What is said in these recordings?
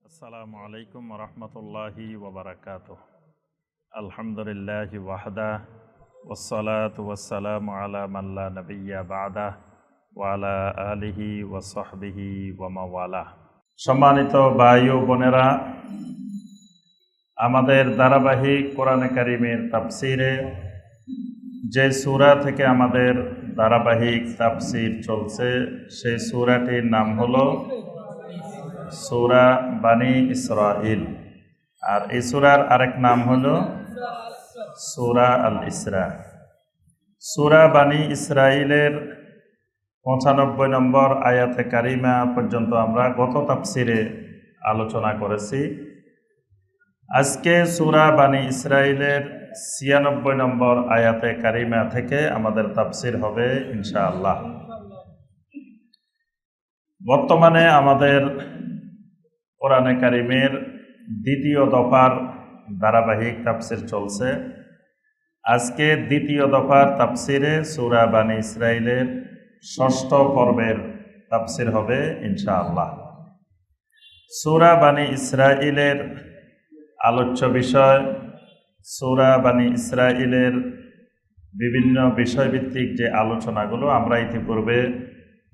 আসসালামু আলাইকুম রহমতুল্লাহি ওবরাকাতুহ। আলহামদুলিল্লাহি ওয়াহদা ওয়াসসালাতু ওয়াসসালামু আলা মান লা নাবিয়্যা বা'দা ওয়া আলা আলিহি ওয়া সাহবিহি ওয়া মাওয়ালা। সম্মানিত ভাই ও বোনেরা, আমাদের ধারাবাহিক কোরআনে কারিমের তাফসিরে যে সূরা থেকে আমাদের ধারাবাহিক তাফসির চলছে সেই সূরাটির নাম হলো সূরা বানী ইসরাঈল, আর এই সূরার আরেক নাম হলো সূরা আল ইসরা। সূরা বানী ইসরাঈলের ৯৫ নম্বর আয়াতে কারিমা পর্যন্ত আমরা গত তাফসিরে আলোচনা করেছি। আজকে সূরা বানী ইসরাঈলের ৯৬ নম্বর আয়াতে কারিমা থেকে আমাদের তাফসির হবে ইনশাআল্লাহ। বর্তমানে আমাদের কোরআনে কারিমের দ্বিতীয় দফার ধারাবাহিক তাফসির চলছে। আজকে দ্বিতীয় দফার তাফসিরে সূরা বানী ইসরাঈলের ৬ষ্ঠ পর্বের তাফসির হবে ইনশাআল্লাহ। সূরা বানী ইসরাঈলের আলোচ্য বিষয়, সূরা বানী ইসরাঈলের বিভিন্ন বিষয়ভিত্তিক যে আলোচনাগুলো আমরা ইতিপূর্বে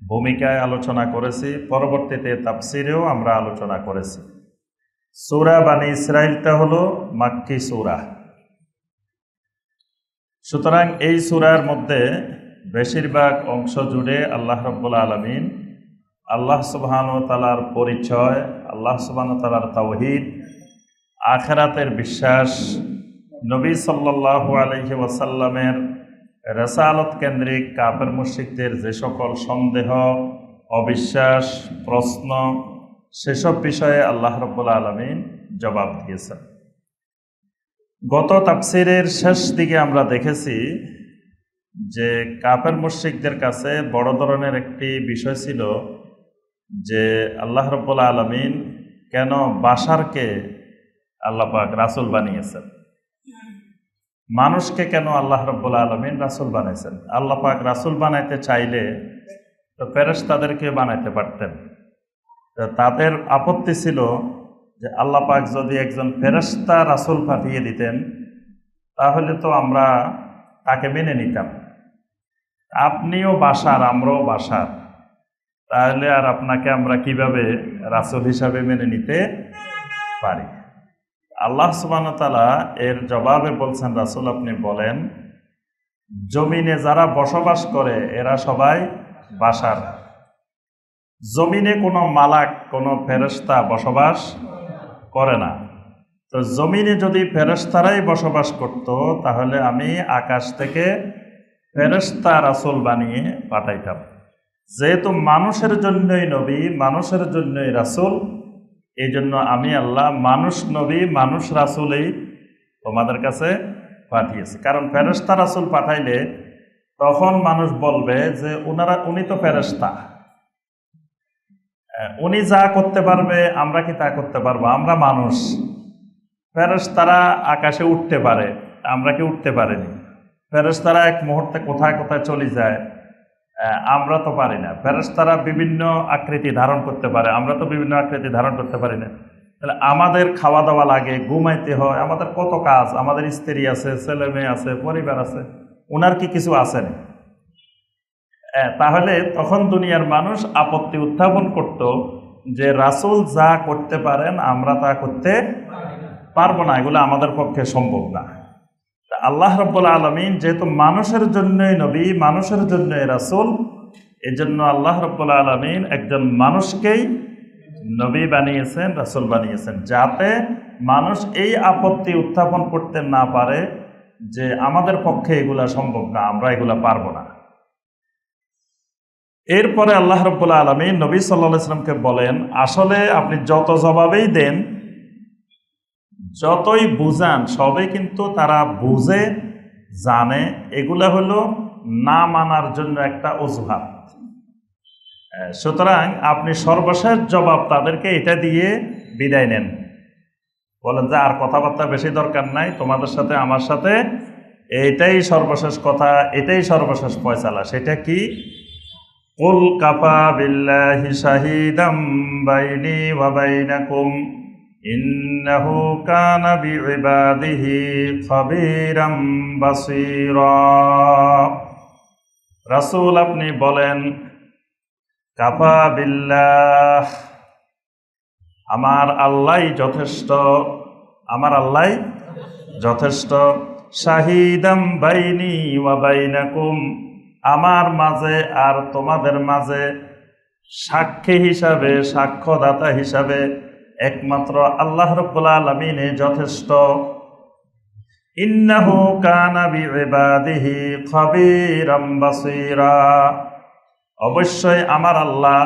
ভূমিকায় আলোচনা করেছি, পরবর্তীতে তাফসিরেও আমরা আলোচনা করেছি। সূরা বানী ইসরাঈলটা হলো মাক্কি সূরা। সুতরাং এই সূরার মধ্যে বেশিরভাগ অংশ জুড়ে আল্লাহ রাব্বুল আলামিন আল্লাহ সুবহানাহু ওয়া তাআলার পরিচয়, আল্লাহ সুবহানাহু ওয়া তাআলার তাওহীদ, আখিরাতের বিশ্বাস, নবী সাল্লাল্লাহু আলাইহি ওয়াসাল্লামের রিসালাত কেন্দ্রিক কাফের মুশরিকদের যে সকল সন্দেহ, অবিশ্বাস, প্রশ্ন, সেসব বিষয়ে আল্লাহ রাব্বুল আলামিন জবাব দিয়েছেন। গত তাফসিরের শেষ দিকে আমরা দেখেছি যে কাফের মুশরিকদের কাছে বড় ধরনের একটি বিষয় ছিল যে আল্লাহ রাব্বুল আলামিন কেন বাশারকে আল্লাহ পাক রাসূল বানিয়েছেন, মানুষকে কেন আল্লাহ রাব্বুল আলামিন রাসূল বানাইছেন। আল্লাহ পাক রাসূল বানাইতে চাইলে তো ফেরেশতাদেরকে বানাইতে পারতেন। তো তাদের আপত্তি ছিল যে আল্লাহ পাক যদি একজন ফেরেশতা রাসূল পাঠিয়ে দিতেন তাহলে তো আমরা তাকে মেনে নিতাম। আপনিও বাশার, আমরাও বাশার, তাহলে আর আপনাকে আমরা কিভাবে রাসূল হিসাবে মেনে নিতে পারি। আল্লাহ সুবহানাহু ওয়া তাআলা এর জবাবে বলছেন, রাসূল আপনি বলেন, জমিনে যারা বসবাস করে এরা সবাই বাশার। জমিনে কোনো মালাক, কোনো ফেরেশতা বসবাস করে না। তো জমিনে যদি ফেরেশতারাই বসবাস করত তাহলে আমি আকাশ থেকে ফেরেশতা রাসূল বানিয়ে পাঠাইতাম। যেহেতু মানুষের জন্যই নবী, মানুষের জন্যই রাসূল, এই জন্য আমি আল্লাহ মানুষ নবী, মানুষ রাসূলই তোমাদের কাছে পাঠিয়েছি। কারণ ফেরেশতা রাসূল পাঠাইলে তখন মানুষ বলবে যে উনি তো ফেরেশতা, উনি যা করতে পারবে আমরা কি তা করতে পারবো? আমরা মানুষ। ফেরেশতারা আকাশে উঠতে পারে, আমরা কি উঠতে পারিনি? ফেরেশতারা এক মুহূর্তে কোথায় কোথায় চলে যায়, আমরা তো পারি না। ফেরেশতারা বিভিন্ন আকৃতি ধারণ করতে পারে, আমরা তো বিভিন্ন আকৃতি ধারণ করতে পারি না। তাহলে আমাদের খাওয়া দাওয়া লাগে, ঘুমাইতে হয়, আমাদের কত কাজ, আমাদের স্ত্রী আছে, ছেলে মেয়ে আছে, পরিবার আছে, ওনার কি কিছু আছে না? তাহলে তখন দুনিয়ার মানুষ আপত্তি উত্থাপন করত যে রাসূল যা করতে পারেন আমরা তা করতে পারবো না, এগুলো আমাদের পক্ষে সম্ভব না। আল্লাহ রাব্বুল আলামিন যেহেতু মানুষের জন্যই নবী, মানুষের জন্যই রাসূল, এজন্য আল্লাহ রাব্বুল আলামিন একজন মানুষকেই নবী বানিয়েছেন, রাসূল বানিয়েছেন, যাতে মানুষ এই আপত্তি উত্থাপন করতে না পারে যে আমাদের পক্ষে এগুলা সম্ভব না, আমরা এগুলা পারবো না। এরপরে আল্লাহ রাব্বুল আলামিন নবী সাল্লাল্লাহু আলাইহি ওয়াসাল্লামকে বলেন, আসলে আপনি যত জবাবেই দেন, যতই বুঝান, সবই কিন্তু তারা বুঝে, জানে, এগুলা হলো না মানার জন্য একটা অজুহাত। সুতরাং আপনি সর্বশেষ জবাব তাদেরকে এটা দিয়ে বিদায় নেন, বলেন যে আর কথাবার্তা বেশি দরকার নাই, তোমাদের সাথে আমার সাথে এটাই সর্বশেষ কথা, এটাই সর্বশেষ ফয়সালা। সেটা কি? কুল কাফা বিল্লাহি শাহিদাম বাইনি ওয়া বাইনাকুম ইন্নাহু কানা বিইবাদিহি খাবীরাম বাসীরা। রাসূল আপনি বলেন, কাফা বিল্লাহ, আমার আল্লাহই যথেষ্ট, আমার আল্লাহই যথেষ্ট। শাহিদাম বাইনি ওয়া বাইনাকুম, আমার মাঝে আর তোমাদের মাঝে সাক্ষী হিসাবে, সাক্ষ্যদাতা হিসাবে একমাত্র আল্লাহ রাব্বুল আলামিনই যথেষ্ট। ইন্নাহু কানা বিইবাদিহি খাবীরাম বাসীরা, অবশ্যই আমার আল্লাহ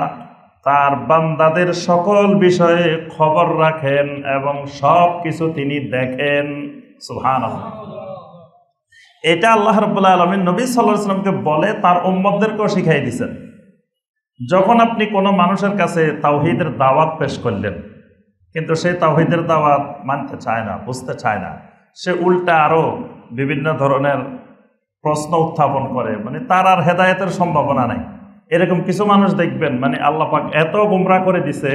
তার বান্দাদের সকল বিষয়ে খবর রাখেন এবং সব কিছু তিনি দেখেন। সুবহানাল্লাহ। এটা আল্লাহ রাব্বুল আলামিন নবী সাল্লাল্লাহু আলাইহি ওয়াসাল্লামকে বলে তার উম্মতদেরকেও শিখাই দিয়েছেন। যখন আপনি কোনো মানুষের কাছে তাওহীদের দাওয়াত পেশ করলেন, কিন্তু সেই তাওহীদের দাওয়াত মানতে চায় না, বুঝতে চায় না, সে উল্টা আরো বিভিন্ন ধরনের প্রশ্ন উত্থাপন করে, মানে তার আর হেদায়েতের সম্ভাবনা নাই। এরকম কিছু মানুষ দেখবেন, মানে আল্লাহ পাক এত গোমরা করে দিছে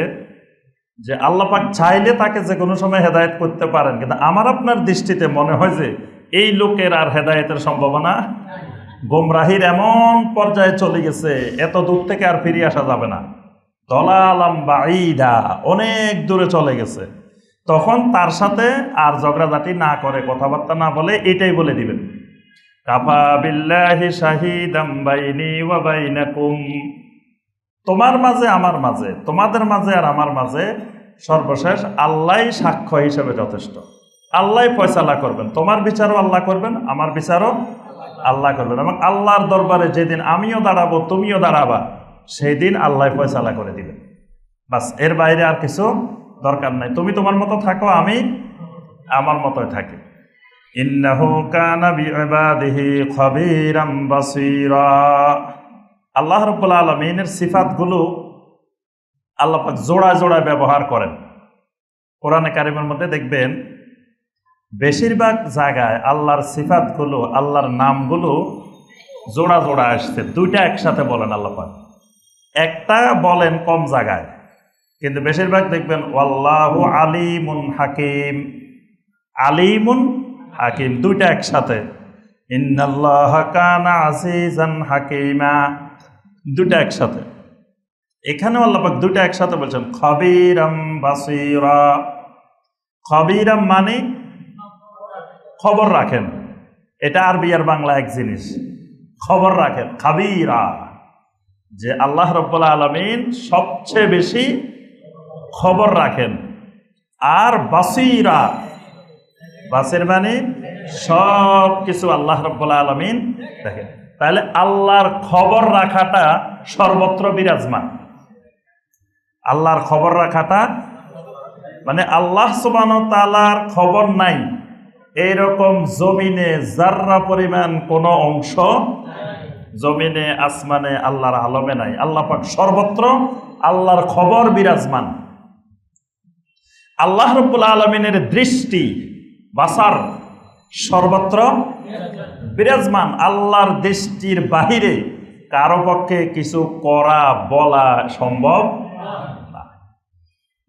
যে আল্লাহ পাক চাইলে তাকে যে কোনো সময় হেদায়েত করতে পারেন, কিন্তু আমার আপনার দৃষ্টিতে মনে হয় যে এই লোকের আর হেদায়েতের সম্ভাবনা, গোমরাহির এমন পর্যায়ে চলে গেছে, এত দূর থেকে আর ফিরে আসা যাবে না, দলালাম বাঈদা, অনেক দূরে চলে গেছে। তখন তার সাথে আর ঝগড়াঝাটি না করে, কথাবার্তা না বলে এটাই বলে দিবেন, কাফা বিল্লাহি শাহিদাম বাইনি ওয়া বাইনাকুম, তোমার মাঝে আমার মাঝে, তোমাদের মাঝে আর আমার মাঝে সর্বশেষ আল্লাহই সাক্ষ্য হিসেবে যথেষ্ট। আল্লাহই ফয়সালা করবেন, তোমার বিচারও আল্লাহ করবেন, আমার বিচারও আল্লাহ করবেন, এবং আল্লাহর দরবারে যেদিন আমিও দাঁড়াবো তুমিও দাঁড়াবা, সেই দিন আল্লাহ ফয়সালা করে দিবেন। বাস, এর বাইরে আর কিছু দরকার নাই। তুমি তোমার মতো থাকো, আমি আমার মতোই থাকি। ইন্নাহু কানা বিইবাদিহি খাবীরাম বাসীরা। আল্লাহ রাব্বুল আলামিনের সিফাতগুলো আল্লাহ পাক জোড়া জোড়া ব্যবহার করেন। কোরআনে কারিমের মধ্যে দেখবেন বেশিরভাগ জায়গায় আল্লাহর সিফাতগুলো, আল্লাহর নামগুলো জোড়া জোড়া আসছে, দুইটা একসাথে বলেন আল্লাহ পাক, একটা বলেন কম জায়গায়, কিন্তু বেশিরভাগ দেখবেন ওয়াল্লাহু আলিমুন হাকিম, আলিমুন হাকিম, দুইটা একসাথে। ইন্নাল্লাহা কানা আজিজান হাকিমা, দুইটা একসাথে। এখানেও আল্লাহ পাক দুইটা একসাথে বলছেন, খাবীরাম বাসীরা। খাবীরাম মানে খবর রাখেন, এটা আরবি আর বাংলা এক জিনিস, খবর রাখেন। খাবীরা, যে আল্লাহ রাব্বুল আলামিন সবচেয়ে বেশি খবর রাখেন। আর বাসীরা, বাসির মানে সব কিছু আল্লাহ রাব্বুল আলামিন দেখেন। তাহলে আল্লাহর খবর রাখাটা সর্বত্র বিরাজমান। আল্লাহর খবর রাখাটা মানে আল্লাহ সুবহানাহু ওয়া তাআলার খবর নাই এইরকম জমিনে যাররা পরিমাণ কোনো অংশ, জমিনে আসমানে আল্লাহর আলমে নাই। আল্লাহ পাক সর্বত্র আল্লাহর খবর বিরাজমান। আল্লাহ রাব্বুল আলামিনের দৃষ্টি, বাসার সর্বত্র বিরাজমান। আল্লাহর দৃষ্টির বাহিরে কারো পক্ষে কিছু করা বলা সম্ভব না।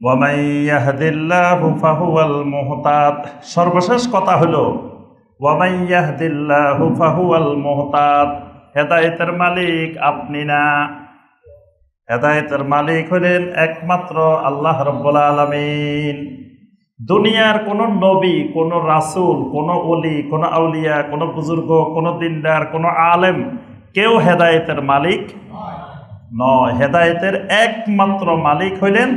ওয়া মান ইয়াহদিল্লাহু ফাহুয়াল মুহতাদ। সর্বশেষ কথা হলো ওয়া মান ইয়াহদিল্লাহু ফাহুয়াল মুহতাদ, হেদায়েতের মালিক আপনি না, হেদায়েতের মালিক হলেন একমাত্র আল্লাহ রাব্বুল আলামিন। দুনিয়ার কোনো নবী, কোনো রাসূল, কোনো ওলি, কোনো আউলিয়া, কোনো বুজুর্গ, কোনো দিনদার, কোনো আলেম কেউ হেদায়েতের মালিক নয়। হেদায়েতের একমাত্র মালিক হইলেন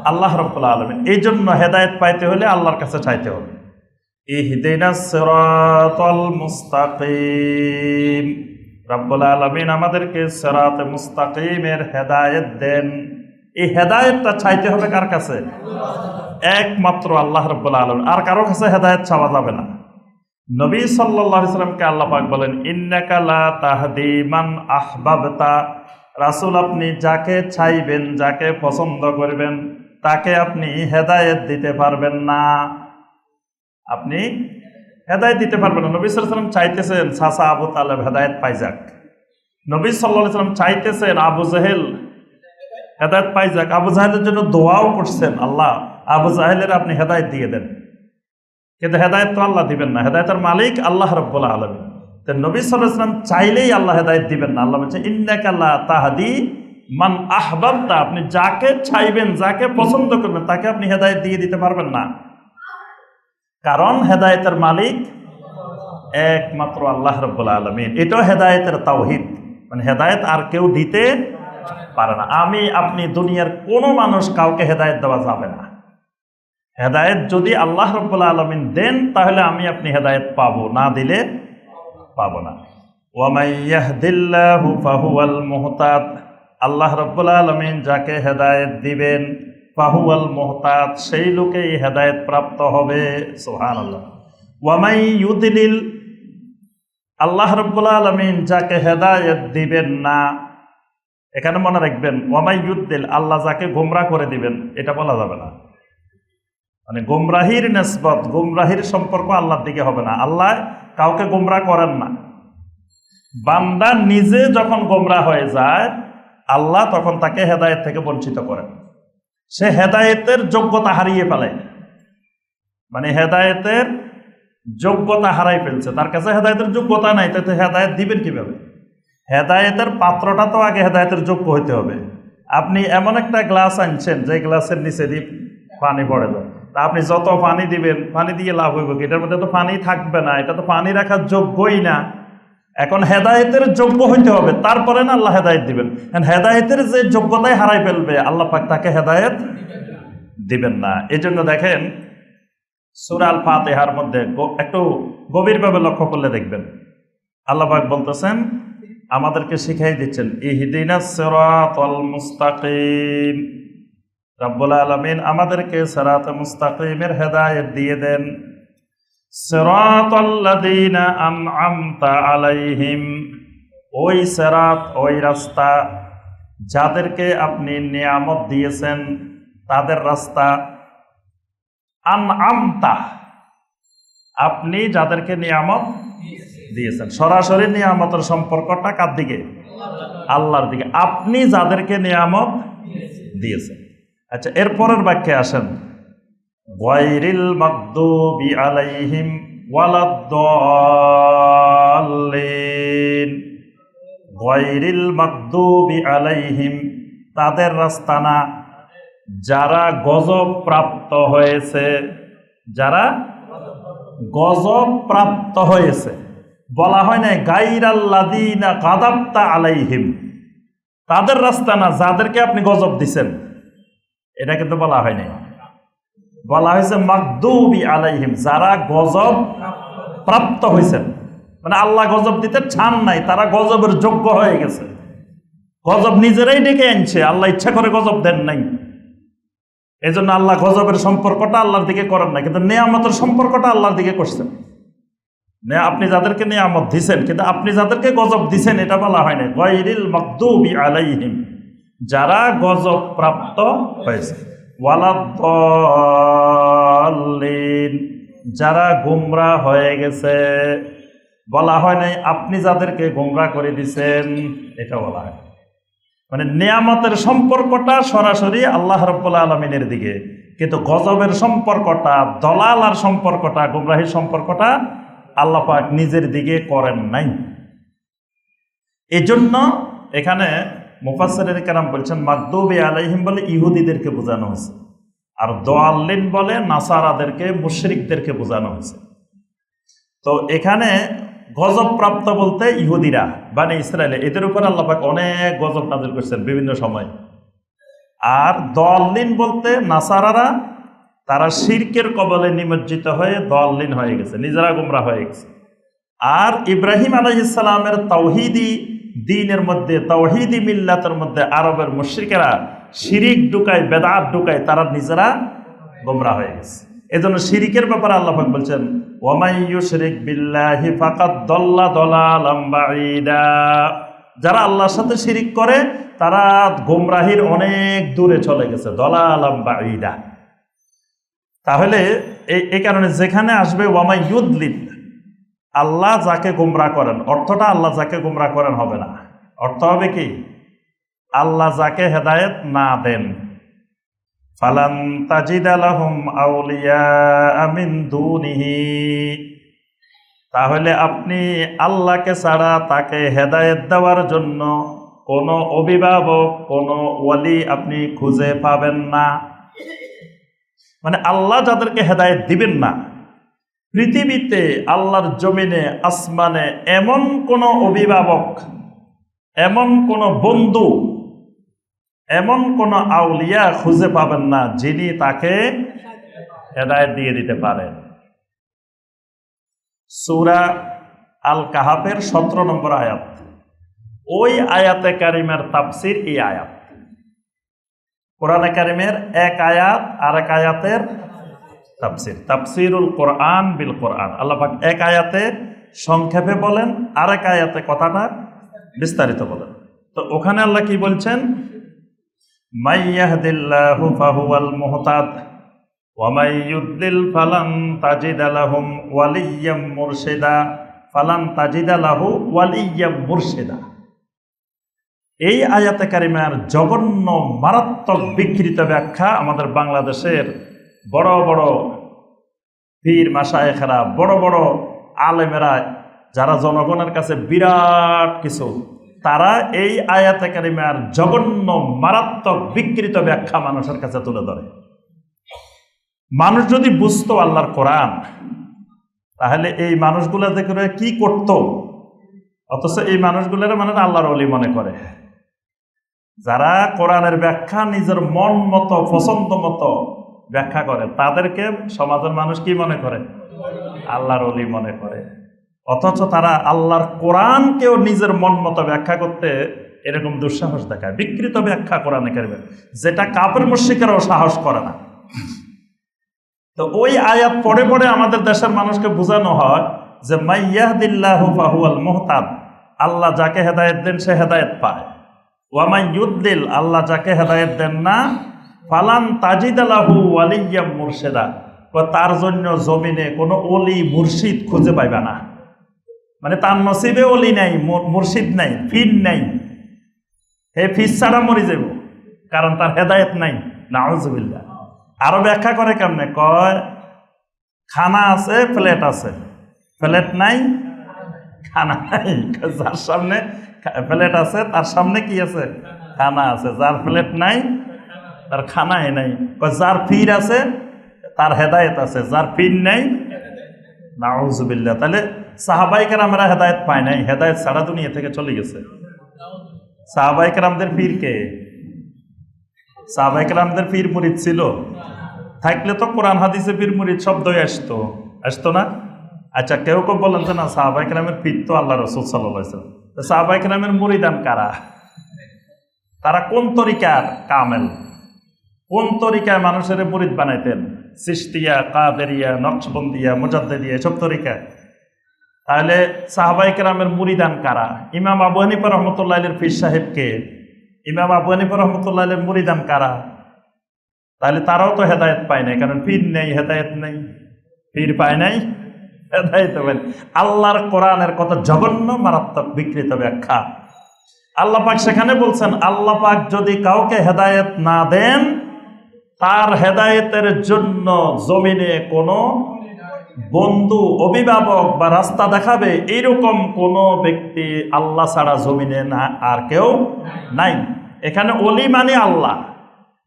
আল্লাহ রাব্বুল আলামিন। এই জন্য হেদায়েত পাইতে হলে আল্লাহর কাছে চাইতে হবে। ইহদিনাস সিরাতাল মুস্তাকিম, রাব্বুল আলামিন আমাদেরকে সিরাতে মুস্তাকিমের হেদায়েত দেন। এই হেদায়েতটা চাইতে হবে কার কাছে? একমাত্র আল্লাহ রাব্বুল আলামিন, আর কারো কাছে হেদায়েত চাওয়া যাবে না। নবী সাল্লাল্লাহু আলাইহি সাল্লামকে আল্লাহ পাক বলেন, ইন্নাকা লা তাহদি মান আহবাবতা, রাসূল আপনি যাকে চাইবেন, যাকে পছন্দ করবেন, তাকে আপনি হেদায়েত দিতে পারবেন না। আপনি হেদায়েত দিতে পারবেন না। নবী সাল্লাল্লাহু আলাইহি সাল্লাম চাইতেছেন চাচা আবু তালেব হেদায়েত পাই যাক। নবী সাল্লাল্লাহু আলাইহি সাল্লাম চাইতেছেন আবু জেহেল হেদায়েত পাই যাক। আবু জাহেলের জন্য দোয়াও করছেন, আল্লাহ আবু জাহেলের আপনি হেদায়েত দিয়ে দেন, কিন্তু হেদায়েত তো আল্লাহ দিবেন না, হেদায়েতের মালিক আল্লাহ রাব্বুল আলামিন। তো নবী সাল্লাল্লাহু আলাইহি ওয়াসাল্লাম চাইলেই আল্লাহ হেদায়েত দিবেন না। আল্লাহ বলছে ইন্নাকা লা তাহদি মান আহবাবতা, আপনি যাকে চাইবেন, যাকে পছন্দ করবেন তাকে আপনি হেদায়েত দিয়ে দিতে পারবেন না, কারণ হেদায়েতের মালিক একমাত্র আল্লাহ রাব্বুল আলামিন। এটাও হেদায়েতের তাওহীদ, মানে হেদায়েত আর কেউ দিতে পারে না। আমি আপনি দুনিয়ার কোনো মানুষ কাউকে হেদায়েত দেওয়া যাবে না। হেদায়েত যদি আল্লাহ রাব্বুল আলামিন দেন তাহলে আমি আপনি হেদায়েত পাবো, না দিলে পাবো না। ওয়া মান ইয়াহদিল্লাহু ফাহুয়াল মুহতাদ, আল্লাহ রাব্বুল আলামিন যাকে হেদায়েত দিবেন ফাহুয়াল মুহতাদ, সেই লোকেই হেদায়েত প্রাপ্ত হবে। সুবহানাল্লাহ। ওয়া মান ইউদ্লিল, আল্লাহ রাব্বুল আলামিন যাকে হেদায়েত দিবেন না, এখানে মনে রাখবেন ওয়া মান ইউদ্লিল, আল্লাহ যাকে গোমরাহ করে দিবেন এটা বলা যাবে না। মানে গোমরাহির নিসবত, গোমরাহির সম্পর্ক আল্লাহর দিকে হবে না। আল্লাহ কাউকে গোমরাহ করেন না। বান্দা নিজে যখন গোমরাহ হয়ে যায় আল্লাহ তখন তাকে হেদায়েত থেকে বঞ্চিত করেন। সে হেদায়েতের যোগ্যতা হারিয়ে ফেলে, মানে হেদায়েতের যোগ্যতা হারাই ফেলছে, তার কাছে হেদায়েতের যোগ্যতা নাই, তাতে হেদায়েত দিবেন কিভাবে? হেদায়েতের পাত্রটা তো আগে হেদায়েতের যোগ্য হইতে হবে। আপনি এমন একটা গ্লাস আনছেন যে গ্লাসের নিচে দিয়ে পানি পড়ে যায়, তা আপনি যত পানি দিবেন, পানি দিয়ে লাভ হইব কি? এটার মধ্যে তো পানি থাকবে না, এটা তো পানি রাখার যোগ্যই না। এখন হেদায়েতের যোগ্য হইতে হবে, তারপরে না আল্লাহ হেদায়েত দিবেন। হেদায়েতের যে যোগ্যতাই হারাই ফেলবে আল্লাহ পাক তাকে হেদায়েত দিবেন না। এই জন্য দেখেন সূরা আল ফাতিহার মধ্যে একটু গভীরভাবে লক্ষ্য করলে দেখবেন আল্লাহ পাক বলতেছেন, আমাদেরকে শিখাই দিচ্ছেন ইহদিনাস সিরাতাল মুস্তাকিম। রব্বুল আলামিন আমাদেরকে সিরাতে মুস্তাকিমের হেদায়েত দিয়ে দেন। সিরাতাল্লাযীনা আন'আমতা আলাইহিম, ওই সিরাত, ওই রাস্তা যাদেরকে আপনি নিয়ামত দিয়েছেন তাদের রাস্তা। আন'আমতা, আপনি যাদেরকে নিয়ামত দিয়েছেন, সরাসরি নিয়ামতের সম্পর্কটা কার দিকে? আল্লাহর দিকে। আপনি যাদেরকে নিয়ামত দিয়েছেন। আচ্ছা, এরপরের বাক্যে আসেন, গায়রিল মাগদুবি আলাইহিম ওয়ালাদ-দাল্লিন। গায়রিল মাগদুবি আলাইহিম, তাদের রাস্তা না যারা গজব প্রাপ্ত হয়েছে, যারা গজব প্রাপ্ত হয়েছে। বলা হয় না গায়রাল্লাযীনা গাদাবতা আলাইহিম, তাদের রাস্তা না যাদেরকে আপনি গজব দিছেন, এটা কিন্তু বলা হয় নাই। বলা হয়েছে মাগদুবি আলাইহিম, যারা গজব প্রাপ্ত হয়েছেন, মানে আল্লাহ গজব দিতে চান নাই, তারা গজবের যোগ্য হয়ে গেছে। গজব নিজেরাই ডেকে আনছে, আল্লাহ ইচ্ছা করে গজব দেন নাই। এই জন্য আল্লাহ গজবের সম্পর্কটা আল্লাহর দিকে করেন না, কিন্তু নিয়ামতের সম্পর্কটা আল্লাহর দিকে করছেন। আপনি যাদেরকে নিয়ামত দিছেন, কিন্তু আপনি যাদেরকে গজব দিছেন এটা বলা হয় না। গায়রিল মাগদুবি আলাইহিম, যারা গজব প্রাপ্ত হয়েছে। ওয়ালাদ-দাল্লিন, যারা গোমরাহ হয়ে গেছে। বলা হয় নাই আপনি যাদেরকে গোমরাহ করে দিছেন, এটা বলা হয়। মানে নিয়ামতের সম্পর্কটা সরাসরি আল্লাহ রাব্বুল আলামিনের দিকে, কিন্তু গজবের সম্পর্কটা, দলালার সম্পর্কটা, গোমরাহির সম্পর্কটা আল্লাহ পাক নিজের দিকে করেন নাই। এজন্য এখানে মুফাসসিরিন কেরাম বলছেন মাগদুবি আলাইহিম বলে ইহুদিদেরকে বোঝানো হয়েছে, আর দাল্লিন বলে নাসারাদেরকে, মুশরিকদেরকে বোঝানো হয়েছে। তো এখানে গজব প্রাপ্ত বলতে ইহুদিরা, বানি ইসরায়েল, এদের উপর আল্লাহ পাক অনেক গজব নাযিল করেছেন বিভিন্ন সময়। আর দাল্লিন বলতে নাসারারা, তারা শিরকের কবলে নিমজ্জিত হয়ে দাল্লিন হয়ে গেছে, নিজেরা গোমরাহ হয়ে গেছে। আর ইব্রাহিম আলাইহিস সালামের তাওহীদি দ্বীনের মধ্যে, তাওহীদি মিল্লাতের মধ্যে আরবের মুশরিকেরা শিরিক ঢুকায়, বেদাত ঢুকায়, তারা নিজেরা গোমরাহ হয়ে গেছে। এজন্য শিরিকের ব্যাপারে আল্লাহ পাক বলছেন ওয়া মান ইউশরিক বিল্লাহি ফাকাদ দাল্লা দালালাম বাঈদা, যারা আল্লাহর সাথে শিরিক করে তারা গোমরাহির অনেক দূরে চলে গেছে, দালালাম বাঈদা। তাহলে এই কারণে যেখানে আসবে ওয়া মান ইউদ্লিল, আল্লাহ যাকে গোমরাহ করেন, অর্থটা আল্লাহ যাকে গোমরাহ করেন হবে না। অর্থ হবে কি? আল্লাহ যাকে হেদায়েত না দেন, ফালান তাজিদা লাহুম আউলিয়া মিন দুনিহি, তাহলে আপনি আল্লাহকে ছাড়া তাকে হেদায়েত দেওয়ার জন্য কোনো অভিভাবক, কোনো ওয়ালি আপনি খুঁজে পাবেন না। মানে আল্লাহ যাদেরকে হেদায়েত দিবেন না, পৃথিবীতে আল্লাহর জমিনে আসমানে এমন কোনো অভিভাবক, এমন কোনো বন্ধু, এমন কোনো আউলিয়া খুঁজে পাবেন না যিনি তাকে হেদায়েত দিয়ে দিতে পারেন। সূরা আল কাহাফের 17 নম্বর আয়াত, ওই আয়াতে কারিমের তাফসির এই আয়াত। কোরআনে কারিমের এক আয়াত আর এক আয়াতের তাফসির, তাফসিরুল কোরআন বিল কোরআন। আল্লাহ পাক এক আয়াতে সংক্ষেপে বলেন, আর এক আয়াতে কথাটা বিস্তারিত বলেন। তো ওখানে আল্লাহ কি বলছেন? মাই ইয়াহদিল্লাহু ফাহুয়াল মুহতাদ ওয়া মাই ইউদ্লিল ফালান তাজিদা লাহুম ওয়ালিয়্যাম মুরশিদা, ফালান তাজিদা লাহু ওয়ালিয়্যাম মুরশিদা। এই আয়াতে কারিমার জঘন্য মারাত্মক বিকৃত ব্যাখ্যা আমাদের বাংলাদেশের বড় বড় পীর মাশায়েখরা, বড় বড় আলেমেরা, যারা জনগণের কাছে বিরাট কিছু, তারা এই আয়াতে কারিমার জঘন্য মারাত্মক বিকৃত ব্যাখ্যা মানুষের কাছে তুলে ধরে। মানুষ যদি বুঝতো আল্লাহর কোরআন, তাহলে এই মানুষগুলা দেখে কি করত? অথচ এই মানুষগুলোর মানে আল্লাহর ওলি মনে করে। যারা কোরআনের ব্যাখ্যা নিজের মন মতো, পছন্দ মতো ব্যাখ্যা করে, তাদেরকে সমাজের মানুষ কি মনে করে? আল্লাহর ওলি মনে করে। অথচ তারা আল্লাহর কোরআনকেও নিজের মন মতো ব্যাখ্যা করতে এরকম দুঃসাহস দেখায়, বিকৃত ব্যাখ্যা কোরআনে কারিমে, যেটা কাফের মুশরিকরাও সাহস করে না। তো ওই আয়াত পড়ে পড়ে আমাদের দেশের মানুষকে বোঝানো হয় যে মাই ইয়াহদিল্লাহু ফাহুয়াল মুহতাদ, আল্লাহ যাকে হেদায়েত দেন সে হেদায়েত পায়। ওয়া মাই ইউদ্লিল, আল্লাহ যাকে হেদায়েত দেন না, ফালান তাজিদা লাহু ওয়ালিয়্যাম মুরশিদা, তার জন্য জমিনে কোনো ওলি মুর্শিদ খুঁজে পাইবা না। মানে তার নসিবে ওলি নাই, মুর্শিদ নাই, পীর নাই। হে পীর ছাড়া মরে যাব, কারণ তার হেদায়েত নাই। নাউযুবিল্লাহ। আরো ব্যাখ্যা করে কেমনে? কয় খানা আছে, প্লেট আছে, প্লেট নাই, খানা নাই। যার সামনে প্লেট আছে তার সামনে কি আছে? খানা আছে। যার প্লেট নাই তার খানাই নাই। যার পীর আছে তার হেদায়েত আছে, যার পীর নাই। নাউযুবিল্লাহ। তাহলে সাহাবায়ে কেরামরা হেদায়েত পায় নাই, হেদায়েত ছাড়া দুনিয়া থেকে চলে গেছে। সাহাবায়ে কেরামদের পীর কে? সাহাবায়ে কেরামদের পীর মুরিদ ছিল? থাকলে তো কোরআন হাদিসে পীর মুরিদ শব্দই আসতো না? আচ্ছা, কেউ কেউ বলেন যে না, সাহাবায়ে কেরামের পীর তো আল্লাহ রাসূল সাল্লাল্লাহু আলাইহি ওয়াসাল্লাম। তো সাহাবায়ে কেরামের মুরিদান কারা? তারা কোন তরিকার কামেল, কোন তরিকায় মানুষের মুরিদ বানাইতেন? চিশতিয়া, কাদেরিয়া, নকশবন্দিয়া, মুজাদ্দিদিয়া, এসব তরিকা। তাহলে সাহাবায়ে কেরামের মুরিদান কারা? ইমাম আবু হানিফা রাহমাতুল্লাহ আলাইহির পীর সাহেব কে? ইমাম আবু হানিফা রাহমাতুল্লাহ আলাইহির মুরিদান কারা? তাহলে তারাও তো হেদায়েত পায় নাই, কারণ পীর নেই, হেদায়েত নেই। পীর পায় নাই, হেদায়েত পায় নাই। আল্লাহর কোরআনের কত জঘন্য মারাত্মক বিকৃত ব্যাখ্যা। আল্লাহ পাক সেখানে বলছেন, আল্লাহ পাক যদি কাউকে হেদায়েত না দেন, তার হেদায়েতের জন্য জমিনে কোনো বন্ধু, অভিভাবক বা রাস্তা দেখাবে এইরকম কোন ব্যক্তি আল্লাহ ছাড়া জমিনে না আর কেউ নাই। এখানে ওলি মানে আল্লাহ,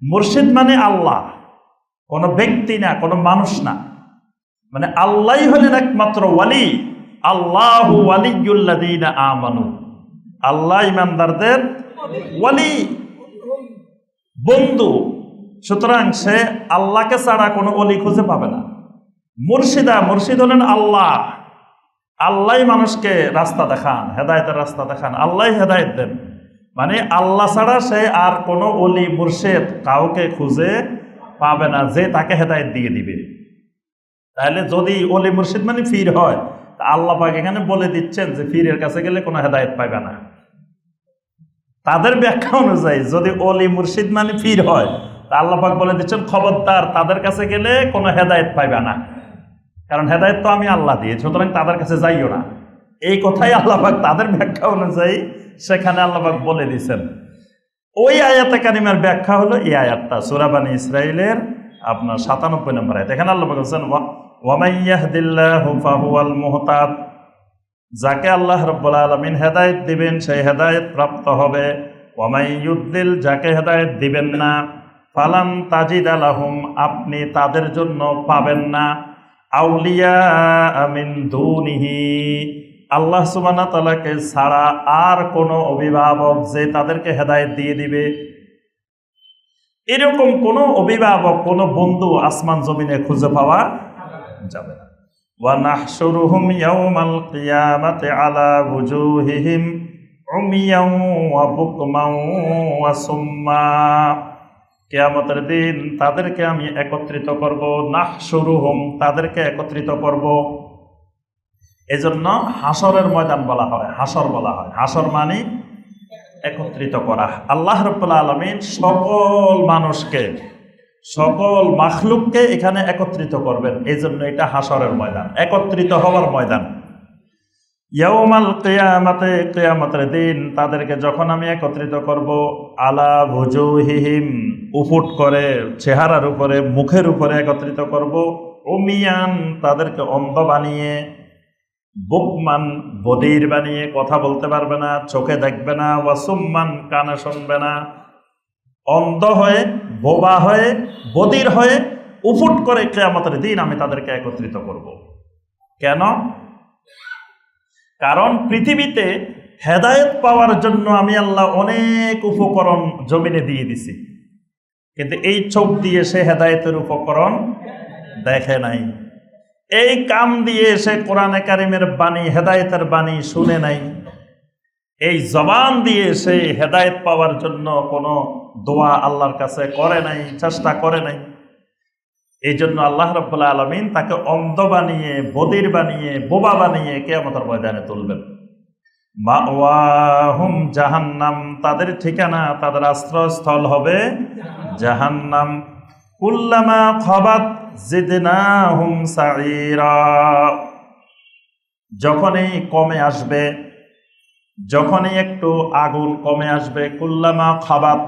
মুর্শিদ মানে আল্লাহ, কোনো ব্যক্তি না, কোনো মানুষ না। মানে আল্লাহই হলেন একমাত্র ওয়ালি। আল্লাহু ওয়ালিয়্যুল্লাযীনা আমানু, আল্লাহ ইমানদারদের ওয়ালি, বন্ধু। সুতরাং সে আল্লাহকে ছাড়া কোনো ওলি খুঁজে পাবে না। মুর্শিদা, মুর্শিদ হলেন আল্লাহ। আল্লাহ মানুষকে রাস্তা দেখান, হেদায়েতের রাস্তা দেখান, আল্লাহ হেদায়েত দেন। মানে আল্লাহ ছাড়া সে আর কোনো ওলি মুর্শিদ কাউকে খুঁজে পাবে না যে তাকে হেদায়েত দিয়ে দিবে। তাহলে যদি ওলি মুর্শিদ মানে পীর হয়, তা আল্লাহ পাক এখানে বলে দিচ্ছেন যে পীরের কাছে গেলে কোনো হেদায়েত পাবে না। তাদের ব্যাখ্যা অনুযায়ী যদি ওলি মুর্শিদ মানে পীর হয়, তা আল্লাহ পাক বলে দিচ্ছেন খবরদার, তাদের কাছে গেলে কোনো হেদায়েত পাইবে না, কারণ হেদায়েত তো আমি আল্লাহ দিয়েছি, সুতরাং তাদের কাছে যাইও না। এই কথাই আল্লাহ পাক তাদের ব্যাখ্যা অনুযায়ী সেখানে আল্লাহ পাক বলে দিয়েছেন। ওই আয়াতে কারিমার ব্যাখ্যা হলো এই আয়াতটা সূরা বনী ইসরাঈলের আপনার ৯৭ নম্বর আয়াত। এখানে আল্লাহ বলেছেন ওয়া মান ইয়াহদিল্লাহু ফাহুয়াল মুহতাদ, যাকে আল্লাহ রাব্বুল আলামিন হেদায়েত দিবেন সেই হেদায়েত প্রাপ্ত হবে। ওয়া মান ইউদ্দিল, যাকে হেদায়েত দিবেন না, ফালান তাজিদা লাহুম, আপনি তাদের জন্য পাবেন না আউলিয়া মিন দুনিহি, আল্লাহ সুবহানাহু ওয়া তাআলাকে ছাড়া আর কোনো অভিভাবক যে তাদেরকে হেদায়েত দিয়ে দিবে, এরকম কোনো অভিভাবক, কোনো বন্ধু আসমান জমিনে খুঁজে পাওয়া যাবে না। ওয়া নাহশুরুহুম ইয়াওমাল কিয়ামাতি আলা ওয়ুজুহিহিম উমিয়ান ওয়া বুকমান ওয়া সুম্মা, কিয়ামতের দিন তাদেরকে আমি একত্রিত করব। নাহশুরুহুম, তাদেরকে একত্রিত করব। এজন্য হাসরের ময়দান বলা হয়, হাসর বলা হয়। হাসর মানে একত্রিত করা। আল্লাহ রাব্বুল আলামিন সকল মানুষকে, সকল মাখলুককে এখানে একত্রিত করবেন, এই জন্য এটা হাসরের ময়দান, একত্রিত হওয়ার ময়দান। ইয়াউমাল কিয়ামাতে, কিয়ামতের দিন তাদেরকে যখন আমি একত্রিত করব, আলা ওয়ুজুহিহিম, উফুট করে চেহারার উপরে, মুখের উপরে একত্রিত করব। উমিয়ান, তাদেরকে অন্ধ বানিয়ে। বুকমান, বধির বানিয়ে, কথা বলতে পারবে না, চোখে দেখবে না। ওয়াসুম্মান, কানে শুনবে না। অন্ধ হয়ে, বোবা হয়ে, বধির হয়ে উফুট করে কিয়ামতের দিন আমি তাদেরকে একত্রিত করব। কেন? কারণ পৃথিবীতে হেদায়েত পাওয়ার জন্য আমি আল্লাহ অনেক উপকরণ জমিনে দিয়ে দিছি, কিন্তু এই চোখ দিয়ে সে হেদায়েতের উপকরণ দেখে নাই, এই কান দিয়ে সে কোরআনে কারিমের বাণী, হেদায়েতের বাণী শুনে নাই, এই জবান দিয়ে সে হেদায়েত পাওয়ার জন্য কোনো দোয়া আল্লাহর কাছে করে নাই, চেষ্টা করে নাই। এই জন্য আল্লাহ রাব্বুল আলামিন তাকে অন্ধ বানিয়ে, বধির বানিয়ে, বোবা বানিয়ে কিয়ামতের ময়দানে তুলবেন। মাওয়াহুম জাহান্নাম, তাদের ঠিকানা, তাদের আশ্রয়স্থল হবে জাহান্নাম। কুল্লামা খাবাত জিদনাহুম সাঈরা, যখনই কমে আসবে, যখনই একটু আগুন কমে আসবে, কুল্লামা খাবাত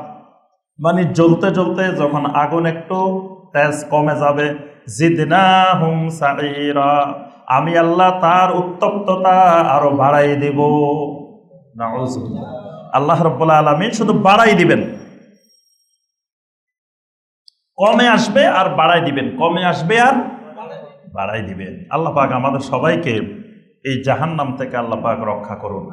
মানে জ্বলতে জ্বলতে যখন আগুন একটু তেজ কমে যাবে, জিদনাহুম সাঈরা, আমি আল্লাহ তার উত্তপ্ততা আরো বাড়াই দেব। নাউযুবিল্লাহ, আল্লাহ রাব্বুল আলামিন শুধু বাড়াই দিবেন, কমে আসবে আর বাড়াই দিবেন, কমে আসবে আর বাড়াই দিবেন। আল্লাহ পাক আমাদের সবাইকে এই জাহান্নাম থেকে আল্লাহ পাক রক্ষা করুন।